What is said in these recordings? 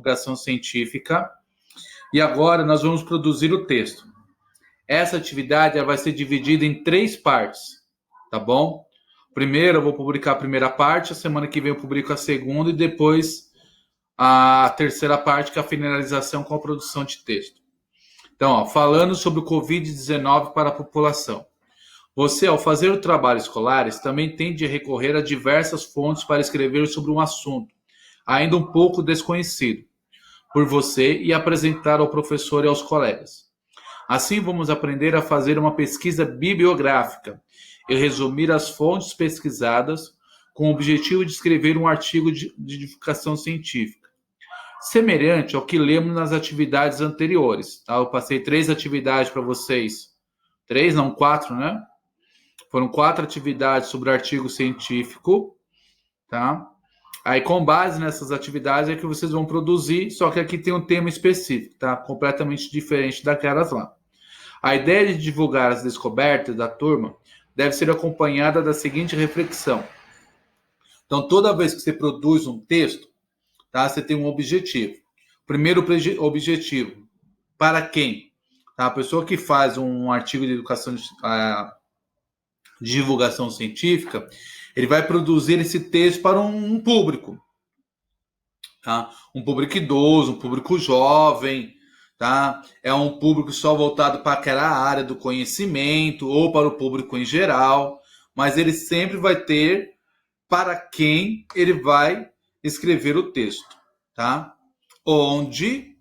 divulgação científica. E agora nós vamos produzir o texto. Essa atividade vai ser dividida em 3 partes, tá bom? Primeiro eu vou publicar a primeira parte, a semana que vem eu publico a segunda e depois a terceira parte, que é a finalização com a produção de texto. Então, falando sobre o Covid-19 para a população. Você, ao fazer o trabalho escolar, também tem de recorrer a diversas fontes para escrever sobre um assunto, ainda um pouco desconhecido por você, e apresentar ao professor e aos colegas. Assim, vamos aprender a fazer uma pesquisa bibliográfica e resumir as fontes pesquisadas com o objetivo de escrever um artigo de divulgação científica, semelhante ao que lemos nas atividades anteriores. Tá? Eu passei 3 atividades para vocês. 3, não 4, né? Foram 4 atividades sobre artigo científico, tá? Aí, com base nessas atividades, é que vocês vão produzir, só que aqui tem um tema específico, tá? Completamente diferente daquelas lá. A ideia de divulgar as descobertas da turma deve ser acompanhada da seguinte reflexão. Então, toda vez que você produz um texto, tá? Você tem um objetivo. Primeiro objetivo, para quem? Tá? A pessoa que faz um artigo de educação de divulgação científica, ele vai produzir esse texto para um público, tá? Um público idoso, um público jovem, tá? É um público só voltado para aquela área do conhecimento ou para o público em geral, mas ele sempre vai ter para quem ele vai escrever o texto, tá? Onde,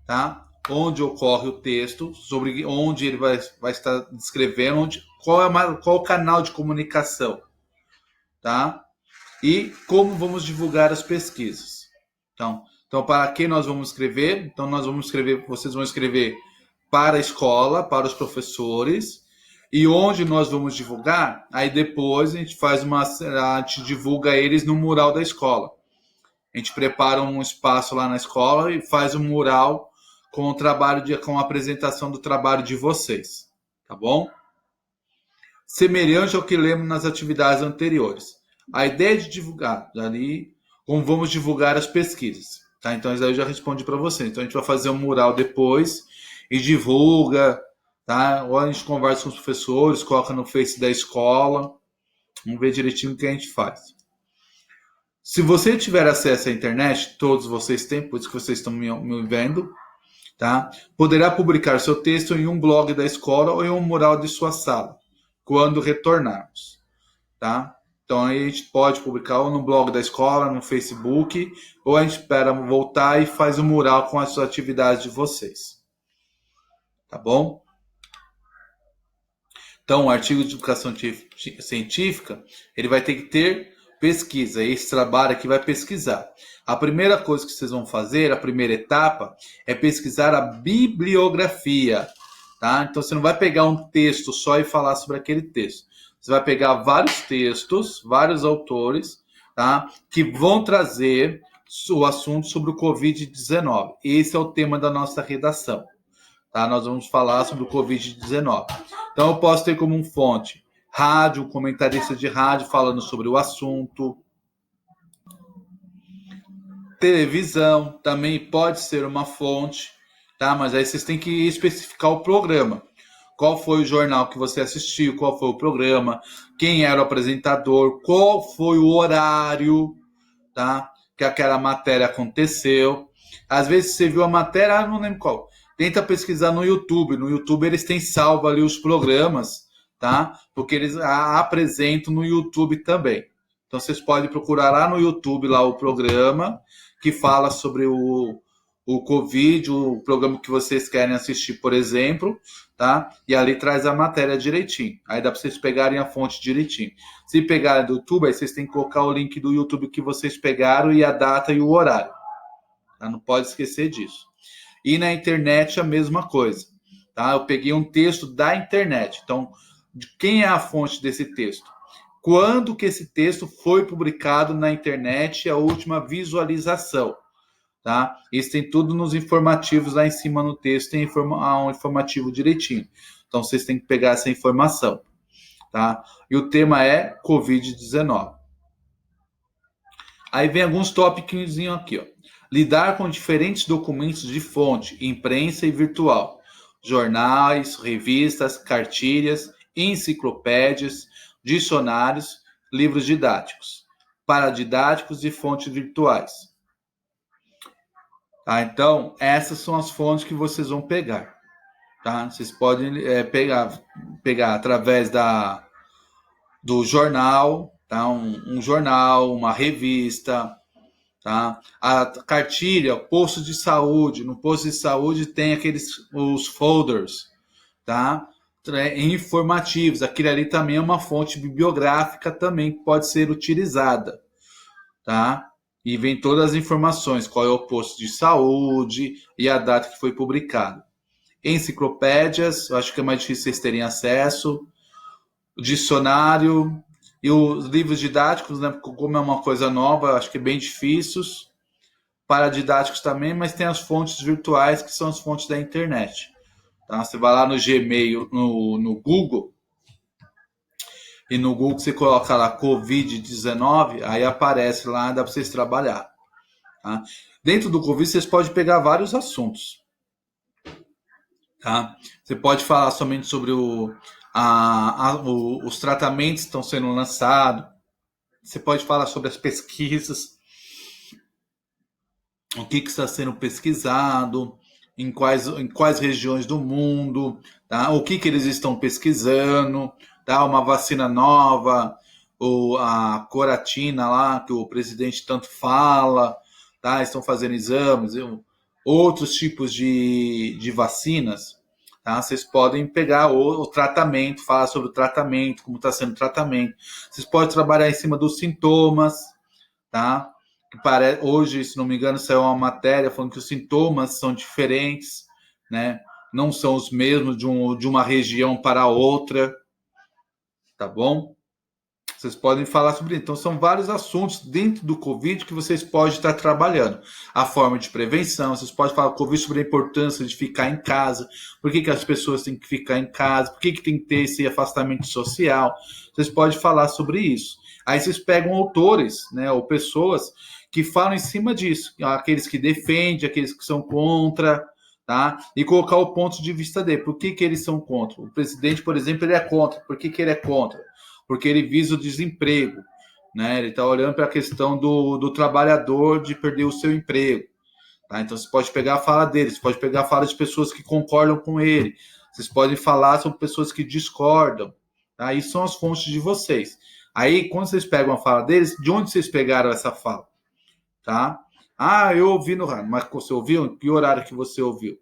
tá? Onde ocorre o texto, sobre onde ele vai estar descrevendo, qual o canal de comunicação, tá? E como vamos divulgar as pesquisas. Então, para quem nós vamos escrever? Então, vocês vão escrever para a escola, para os professores, e onde nós vamos divulgar, aí depois a gente divulga eles no mural da escola. A gente prepara um espaço lá na escola e faz um mural com a apresentação do trabalho de vocês, tá bom? Semelhante ao que lemos nas atividades anteriores. A ideia de divulgar, ali, como vamos divulgar as pesquisas, tá? Então, isso aí eu já respondi para vocês. Então, a gente vai fazer um mural depois e divulga, tá? Ou a gente conversa com os professores, coloca no Face da escola, vamos ver direitinho o que a gente faz. Se você tiver acesso à internet, todos vocês têm, por isso que vocês estão me vendo, tá? Poderá publicar seu texto em um blog da escola ou em um mural de sua sala, quando retornarmos, tá? Então, aí a gente pode publicar ou no blog da escola, no Facebook, ou a gente espera voltar e faz um mural com as atividades de vocês, tá bom? Então, o artigo de educação científica, ele vai ter que ter pesquisa. Esse trabalho aqui vai pesquisar. A primeira coisa que vocês vão fazer, a primeira etapa, é pesquisar a bibliografia, tá? Então, você não vai pegar um texto só e falar sobre aquele texto. Você vai pegar vários textos, vários autores, tá? Que vão trazer o assunto sobre o Covid-19. Esse é o tema da nossa redação, tá? Nós vamos falar sobre o Covid-19. Então, eu posso ter como fonte rádio, comentarista de rádio falando sobre o assunto. Televisão também pode ser uma fonte, tá? Mas aí vocês têm que especificar o programa. Qual foi o jornal que você assistiu, qual foi o programa, quem era o apresentador, qual foi o horário, tá? Que aquela matéria aconteceu. Às vezes você viu a matéria, não lembro qual. Tenta pesquisar no YouTube. No YouTube eles têm salvo ali os programas, tá? Porque eles apresentam no YouTube também. Então vocês podem procurar lá no YouTube lá o programa que fala sobre o Covid, o programa que vocês querem assistir, por exemplo, tá? E ali traz a matéria direitinho. Aí dá para vocês pegarem a fonte direitinho. Se pegarem do YouTube, aí vocês têm que colocar o link do YouTube que vocês pegaram e a data e o horário. Tá? Não pode esquecer disso. E na internet a mesma coisa, tá? Eu peguei um texto da internet. Então, quem é a fonte desse texto? Quando que esse texto foi publicado na internet, a última visualização, tá? Isso tem tudo nos informativos lá em cima no texto, tem um informativo direitinho. Então, vocês têm que pegar essa informação, tá? E o tema é Covid-19. Aí vem alguns tópicos aqui, ó. lidar com diferentes documentos de fonte, imprensa e virtual, jornais, revistas, cartilhas, enciclopédias, dicionários, livros didáticos, paradidáticos e fontes virtuais. Tá? Então, essas são as fontes que vocês vão pegar. Tá? Vocês podem pegar através do jornal, tá? Um jornal, uma revista, tá? A cartilha, posto de saúde. No posto de saúde tem os folders, tá? Informativos. Aquilo ali também é uma fonte bibliográfica também que pode ser utilizada, tá? E vem todas as informações, qual é o posto de saúde e a data que foi publicado. Enciclopédias, eu acho que é mais difícil vocês terem acesso. O dicionário e os livros didáticos, né? Como é uma coisa nova, acho que é bem difícil. Paradidáticos também, mas tem as fontes virtuais, que são as fontes da internet. Tá? Você vai lá no Gmail, no Google, e no Google você coloca lá Covid-19, aí aparece lá, dá para vocês trabalhar. Tá? Dentro do Covid, vocês podem pegar vários assuntos. Tá? Você pode falar somente sobre os tratamentos que estão sendo lançados. Você pode falar sobre as pesquisas, o que está sendo pesquisado, em quais regiões do mundo, tá? O que eles estão pesquisando, tá? Uma vacina nova, ou a Coratina lá, que o presidente tanto fala, tá? Estão fazendo exames, outros tipos de vacinas, tá? Vocês podem pegar o tratamento, falar sobre o tratamento, como está sendo o tratamento. Vocês podem trabalhar em cima dos sintomas, tá? Hoje, se não me engano, saiu uma matéria falando que os sintomas são diferentes, né? Não são os mesmos de uma região para outra, tá bom? Vocês podem falar sobre isso. Então, são vários assuntos dentro do Covid que vocês podem estar trabalhando. A forma de prevenção, vocês podem falar com o Covid sobre a importância de ficar em casa, por que as pessoas têm que ficar em casa, por que tem que ter esse afastamento social. Vocês podem falar sobre isso. Aí vocês pegam autores, né, ou pessoas que falam em cima disso, aqueles que defendem, aqueles que são contra, tá? E colocar o ponto de vista dele. Por que eles são contra? O presidente, por exemplo, ele é contra. Por que ele é contra? Porque ele visa o desemprego, né? Ele está olhando para a questão do trabalhador de perder o seu emprego. Tá? Então, você pode pegar a fala dele, você pode pegar a fala de pessoas que concordam com ele, vocês podem falar sobre pessoas que discordam. Tá? Isso são as fontes de vocês. Aí, quando vocês pegam a fala deles, de onde vocês pegaram essa fala? Tá? Ah, eu ouvi no rádio. Mas você ouviu? Em que horário que você ouviu?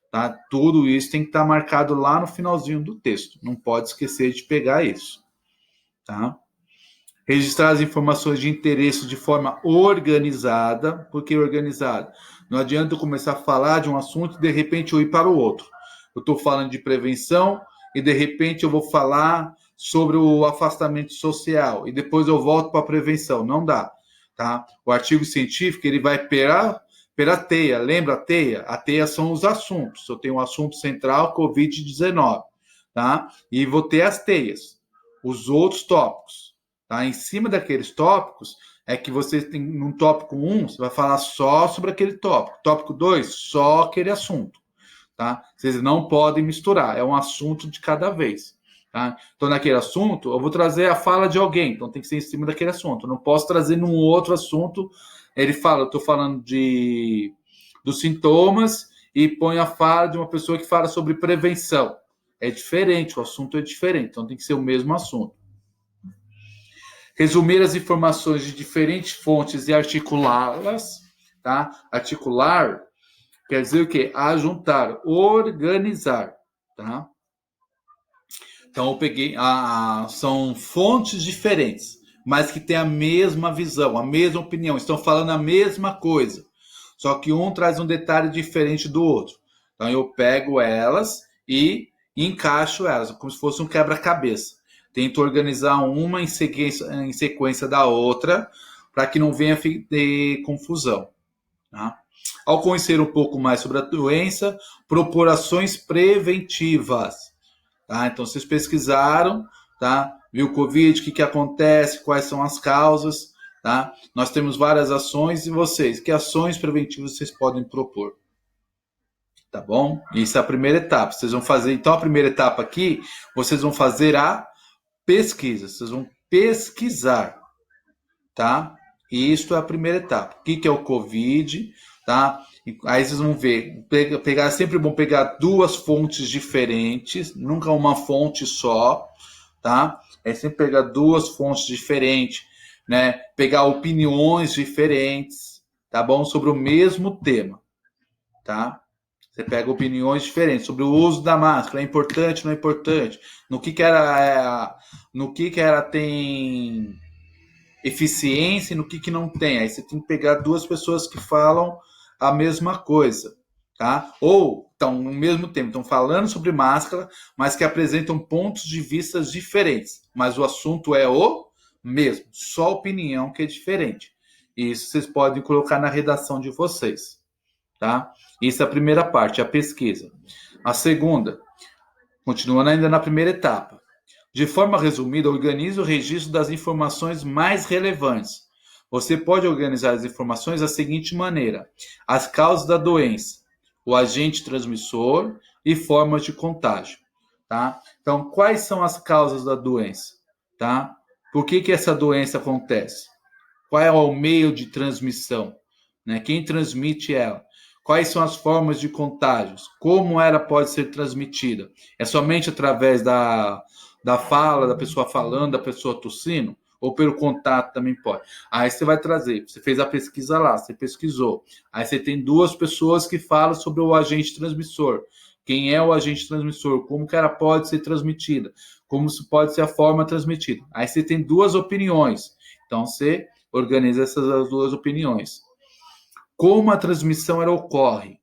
Tá? Tudo isso tem que estar marcado lá no finalzinho do texto. Não pode esquecer de pegar isso. Tá? Registrar as informações de interesse de forma organizada. Por que organizada? Não adianta eu começar a falar de um assunto e de repente eu ir para o outro. Eu estou falando de prevenção e de repente eu vou falar sobre o afastamento social e depois eu volto para a prevenção. Não dá. Tá? O artigo científico ele vai pela teia. Lembra a teia? A teia são os assuntos. Eu tenho um assunto central, Covid-19. Tá? E vou ter as teias, os outros tópicos. Tá? Em cima daqueles tópicos, é que você tem, no tópico 1, você vai falar só sobre aquele tópico. Tópico 2, só aquele assunto. Tá? Vocês não podem misturar, é um assunto de cada vez. Tá? Então, naquele assunto, eu vou trazer a fala de alguém, então tem que ser em cima daquele assunto. Eu não posso trazer num outro assunto. Ele fala, eu estou falando dos sintomas e põe a fala de uma pessoa que fala sobre prevenção. É diferente, o assunto é diferente, então tem que ser o mesmo assunto. Resumir as informações de diferentes fontes e articulá-las. Tá? Articular quer dizer o quê? Ajuntar, organizar. Tá? Então, eu peguei, são fontes diferentes, mas que têm a mesma visão, a mesma opinião, estão falando a mesma coisa, só que um traz um detalhe diferente do outro. Então, eu pego elas e encaixo elas, como se fosse um quebra-cabeça. Tento organizar uma em sequência da outra, para que não venha ter confusão. Tá? Ao conhecer um pouco mais sobre a doença, propor ações preventivas. Tá? Então, vocês pesquisaram, tá? Viu o Covid, o que acontece, quais são as causas, tá? Nós temos várias ações e vocês, que ações preventivas vocês podem propor? Tá bom? Isso é a primeira etapa. Vocês vão fazer, então a primeira etapa aqui, vocês vão fazer a pesquisa. Vocês vão pesquisar, tá? E isso é a primeira etapa. O que é o COVID, tá? Aí vocês vão ver, pegar, é sempre bom pegar duas fontes diferentes, nunca uma fonte só, tá? É sempre pegar duas fontes diferentes, né? Pegar opiniões diferentes, tá bom? Sobre o mesmo tema, tá? Você pega opiniões diferentes sobre o uso da máscara, é importante, não é importante, no que era tem eficiência e no que não tem. Aí você tem que pegar duas pessoas que falam a mesma coisa, tá? Ou estão no mesmo tempo, estão falando sobre máscara, mas que apresentam pontos de vista diferentes. Mas o assunto é o mesmo, só a opinião que é diferente. Isso vocês podem colocar na redação de vocês, tá? Isso é a primeira parte, a pesquisa. A segunda, continuando ainda na primeira etapa. De forma resumida, organize o registro das informações mais relevantes. Você pode organizar as informações da seguinte maneira: as causas da doença, o agente transmissor e formas de contágio, tá? Então, quais são as causas da doença, tá? Por que essa doença acontece? Qual é o meio de transmissão, né? Quem transmite ela? Quais são as formas de contágios? Como ela pode ser transmitida? É somente através da fala, da pessoa falando, da pessoa tossindo? Ou pelo contato também pode? Aí você vai trazer, você fez a pesquisa lá, você pesquisou. Aí você tem duas pessoas que falam sobre o agente transmissor. Quem é o agente transmissor? Como que ela pode ser transmitida? Como pode ser a forma transmitida? Aí você tem duas opiniões. Então você organiza essas duas opiniões. Como a transmissão ela ocorre,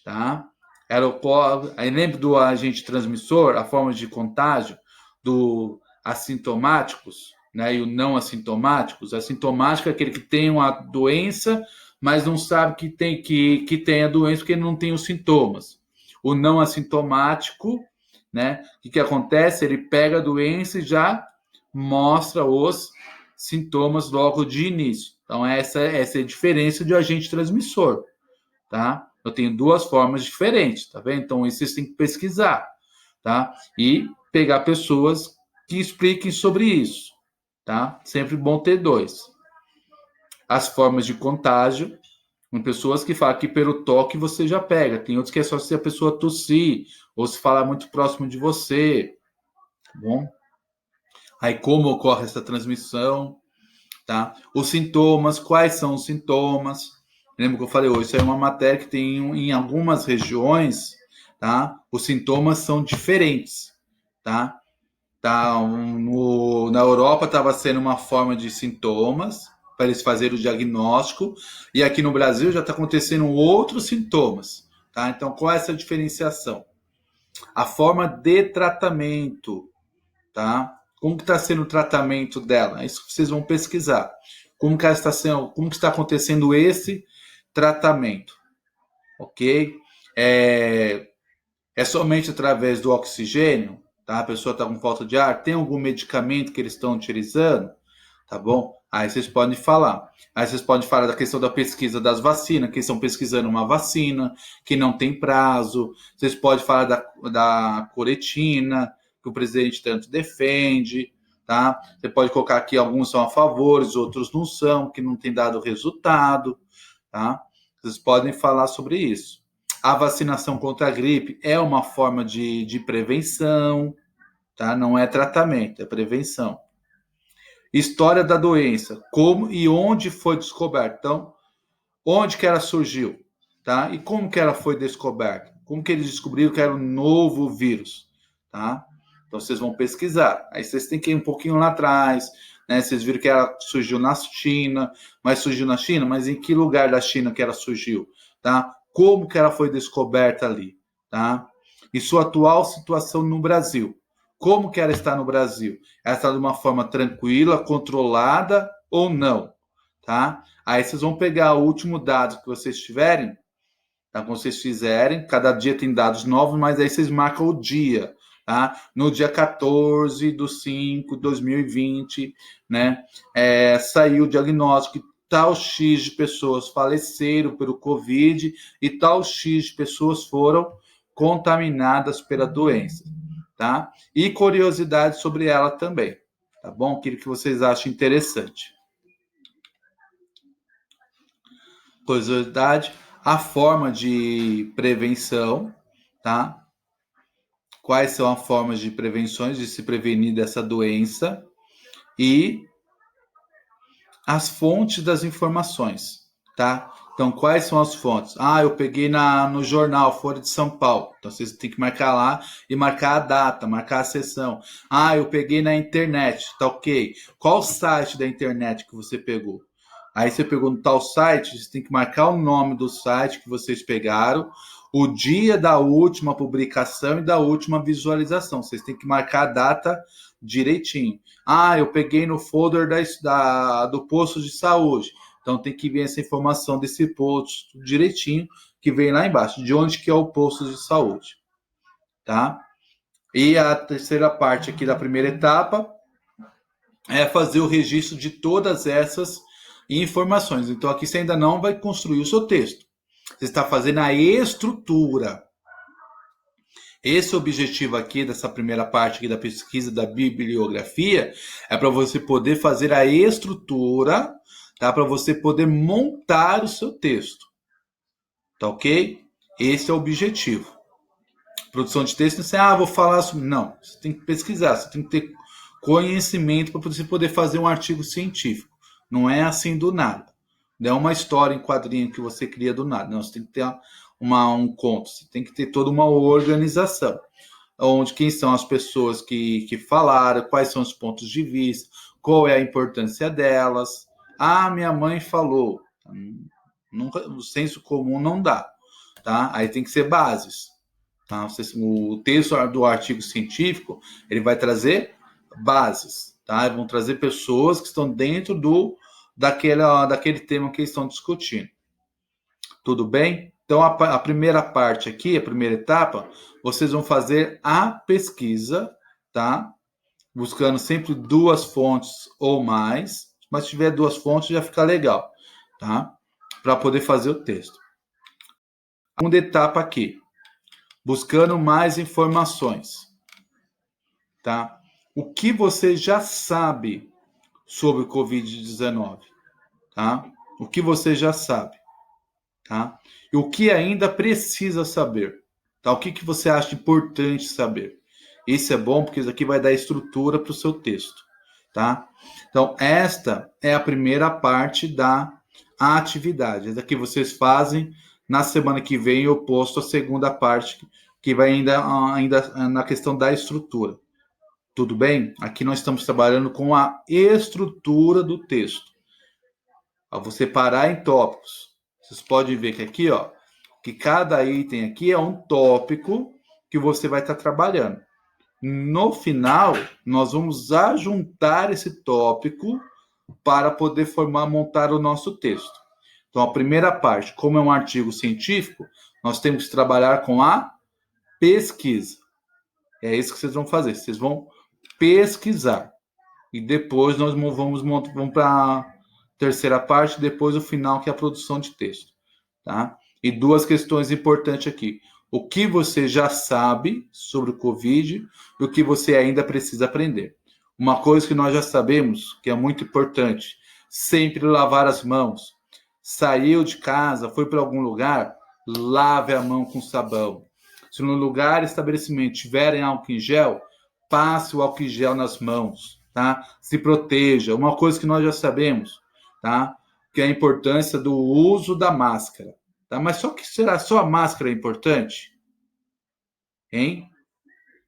tá? Ela ocorre, aí lembra do agente transmissor, a forma de contágio, do assintomáticos, né, e o não assintomáticos. Assintomático é aquele que tem uma doença, mas não sabe que tem a doença porque não tem os sintomas. O não assintomático, né, o que acontece? Ele pega a doença e já mostra os sintomas logo de início. Então, essa é a diferença de agente transmissor, tá? Eu tenho duas formas diferentes, tá vendo? Então, isso vocês têm que pesquisar, tá? E pegar pessoas que expliquem sobre isso, tá? Sempre bom ter dois. As formas de contágio, com pessoas que falam que pelo toque você já pega. Tem outros que é só se a pessoa tossir ou se falar muito próximo de você, tá bom? Aí, como ocorre essa transmissão, tá? Os sintomas, quais são os sintomas? Lembra que eu falei hoje? Isso é uma matéria que tem em algumas regiões, tá? Os sintomas são diferentes, tá? Na Europa estava sendo uma forma de sintomas para eles fazerem o diagnóstico e aqui no Brasil já está acontecendo outros sintomas, tá? Então qual é essa diferenciação? A forma de tratamento, tá? Como que está sendo o tratamento dela? É isso que vocês vão pesquisar. Como que está acontecendo esse tratamento, ok? É somente através do oxigênio, tá? A pessoa está com falta de ar, tem algum medicamento que eles estão utilizando, tá bom? Aí vocês podem falar. Aí vocês podem falar da questão da pesquisa das vacinas, que estão pesquisando uma vacina que não tem prazo. Vocês podem falar da coretina, que o presidente tanto defende, tá? Você pode colocar aqui alguns são a favor, outros não são, que não tem dado resultado, tá? Vocês podem falar sobre isso. A vacinação contra a gripe é uma forma de prevenção, tá? Não é tratamento, é prevenção. História da doença, como e onde foi descoberta. Então, onde que ela surgiu, tá? E como que ela foi descoberta? Como que eles descobriram que era um novo vírus, tá? Então, vocês vão pesquisar. Aí vocês têm que ir um pouquinho lá atrás, né? Vocês viram que ela surgiu na China, mas surgiu na China, mas em que lugar da China que ela surgiu, tá? Como que ela foi descoberta ali, tá? E sua atual situação no Brasil. Como que ela está no Brasil? Ela está de uma forma tranquila, controlada ou não, tá? Aí vocês vão pegar o último dado que vocês tiverem, tá? Quando vocês fizerem, cada dia tem dados novos, mas aí vocês marcam o dia, tá? No dia 14/5/2020, né? Saiu o diagnóstico que tal X de pessoas faleceram pelo Covid e tal X de pessoas foram contaminadas pela doença, tá? E curiosidade sobre ela também, tá bom? Aquilo que vocês acham interessante. Curiosidade, a forma de prevenção, tá? Quais são as formas de prevenções de se prevenir dessa doença e as fontes das informações, tá? Então, quais são as fontes? Eu peguei no jornal Folha de São Paulo. Então, vocês têm que marcar lá e marcar a data, marcar a sessão. Eu peguei na internet. Tá ok. Qual site da internet que você pegou? Aí você pegou no tal site, você tem que marcar o nome do site que vocês pegaram, o dia da última publicação e da última visualização. Vocês têm que marcar a data direitinho. Eu peguei no folder do posto de saúde. Então tem que ver essa informação desse posto direitinho, que vem lá embaixo, de onde que é o posto de saúde. Tá? E a terceira parte aqui da primeira etapa é fazer o registro de todas essas informações. Então aqui você ainda não vai construir o seu texto. Você está fazendo a estrutura. Esse objetivo aqui dessa primeira parte aqui da pesquisa da bibliografia é para você poder fazer a estrutura, tá? Para você poder montar o seu texto, tá ok? Esse é o objetivo. Produção de texto, não é vou falar sobre... Não, você tem que pesquisar, você tem que ter conhecimento para você poder fazer um artigo científico. Não é assim do nada. Não é uma história em quadrinho que você cria do nada. Não, você tem que ter um conto, você tem que ter toda uma organização, onde quem são as pessoas que falaram, quais são os pontos de vista, qual é a importância delas. Minha mãe falou. Nunca, o senso comum não dá, tá? Aí tem que ser bases. Tá? O texto do artigo científico, ele vai trazer bases, tá? Vão trazer pessoas que estão dentro daquele tema que eles estão discutindo. Tudo bem? Então, a primeira parte aqui, a primeira etapa, vocês vão fazer a pesquisa, tá? Buscando sempre 2 fontes ou mais. Mas se tiver 2 fontes, já fica legal, tá? Para poder fazer o texto. A segunda etapa aqui, buscando mais informações, tá? O que você já sabe sobre o Covid-19, tá? O que você já sabe, tá? E o que ainda precisa saber, tá? O que você acha importante saber? Isso é bom porque isso aqui vai dar estrutura para o seu texto, tá? Então, esta é a primeira parte da atividade. Essa aqui vocês fazem. Na semana que vem eu posto a segunda parte, que vai ainda na questão da estrutura. Tudo bem? Aqui nós estamos trabalhando com a estrutura do texto. Eu vou separar em tópicos. Vocês podem ver que aqui, ó, que cada item aqui é um tópico que você vai estar trabalhando. No final, nós vamos ajuntar esse tópico para poder montar o nosso texto. Então, a primeira parte, como é um artigo científico, nós temos que trabalhar com a pesquisa. É isso que vocês vão fazer. Vocês vão pesquisar. E depois nós vamos para a terceira parte, depois o final, que é a produção de texto. Tá? E 2 questões importantes aqui. O que você já sabe sobre o Covid e o que você ainda precisa aprender. Uma coisa que nós já sabemos, que é muito importante, sempre lavar as mãos. Saiu de casa, foi para algum lugar, lave a mão com sabão. Se no lugar, estabelecimento, tiverem álcool em gel, passe o álcool em gel nas mãos, tá? Se proteja. Uma coisa que nós já sabemos, tá? Que é a importância do uso da máscara, tá? Mas será só a máscara é importante? Hein?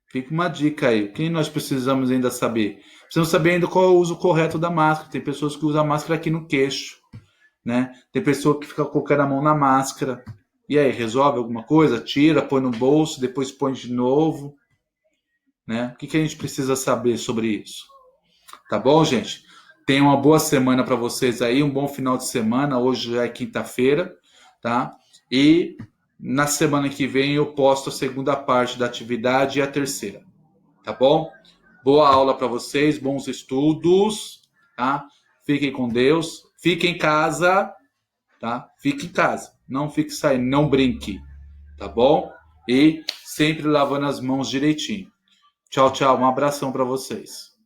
Fica uma dica aí. O que nós precisamos ainda saber? Precisamos saber ainda qual é o uso correto da máscara. Tem pessoas que usam a máscara aqui no queixo, né? Tem pessoa que fica colocando a mão na máscara. E aí, resolve alguma coisa? Tira, põe no bolso, depois põe de novo, né? O que a gente precisa saber sobre isso? Tá bom, gente? Tenha uma boa semana para vocês aí, um bom final de semana. Hoje já é quinta-feira, tá? E na semana que vem eu posto a segunda parte da atividade e a terceira. tá bom? Boa aula para vocês, bons estudos, tá? Fiquem com Deus, fiquem em casa, tá? Fique em casa, não fique saindo, não brinque, tá bom? E sempre lavando as mãos direitinho. Tchau, tchau, um abração para vocês.